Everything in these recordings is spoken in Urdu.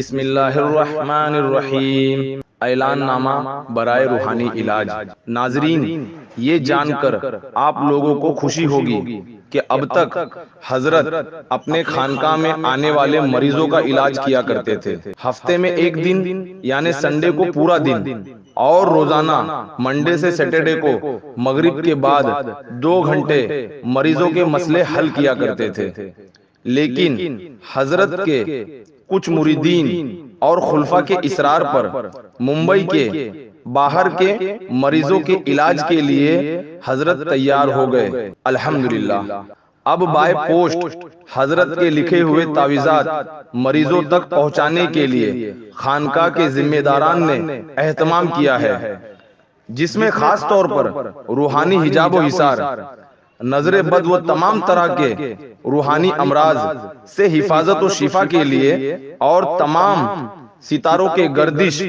بسم اللہ الرحمن الرحیم۔ اعلان نامہ برائے روحانی علاج۔ ناظرین، یہ جان کر آپ لوگوں کو خوشی ہوگی کہ اب تک حضرت اپنے خانقاہ میں آنے والے مریضوں کا علاج کیا کرتے تھے۔ ہفتے میں ایک دن یعنی سنڈے کو پورا دن اور روزانہ منڈے سے سیٹرڈے کو مغرب کے بعد 2 گھنٹے مریضوں کے مسئلے حل کیا کرتے تھے۔ لیکن حضرت کے کچھ مریدین اور خلفاء کے اصرار پر ممبئی کے باہر کے مریضوں کے علاج کے لیے حضرت تیار ہو گئے۔ الحمدللہ اب بائے پوسٹ حضرت کے لکھے ہوئے تعویذات مریضوں تک پہنچانے کے لیے خانقاہ کے ذمہ داران نے اہتمام کیا ہے، جس میں خاص طور پر روحانی حجاب و حصار، نظر بد و تمام طرح کے روحانی امراض سے حفاظت و شفا کے لیے اور تمام ستاروں کے گردش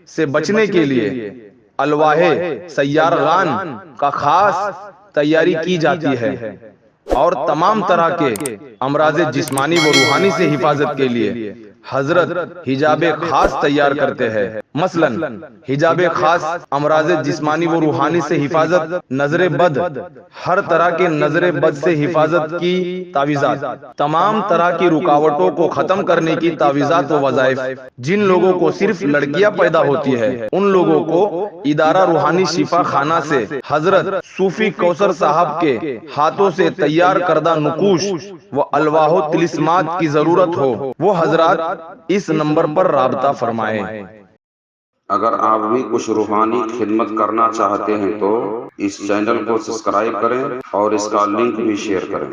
سے بچنے کے لیے الواح سیارغان کا خاص تیاری کی جاتی ہے، اور تمام طرح کے امراض جسمانی و روحانی سے حفاظت کے لیے حضرت حجاب خاص تیار کرتے ہیں۔ مثلا حجاب خاص امراض جسمانی و روحانی سے حفاظت، نظر بد، ہر طرح کے نظر بد سے حفاظت کی تعویذات، تمام طرح کی رکاوٹوں کو ختم کرنے کی تعویذات و وظائف۔ جن لوگوں کو صرف لڑکیاں پیدا ہوتی ہے ان لوگوں کو ادارہ روحانی شفا خانہ سے حضرت صوفی کوثر صاحب کے ہاتھوں سے تیار کردہ نقوش و الواح و طلسمات کی ضرورت ہو، وہ حضرات اس نمبر پر رابطہ فرمائیں۔ اگر آپ بھی کچھ روحانی خدمت کرنا چاہتے ہیں تو اس چینل کو سبسکرائب کریں اور اس کا لنک بھی شیئر کریں۔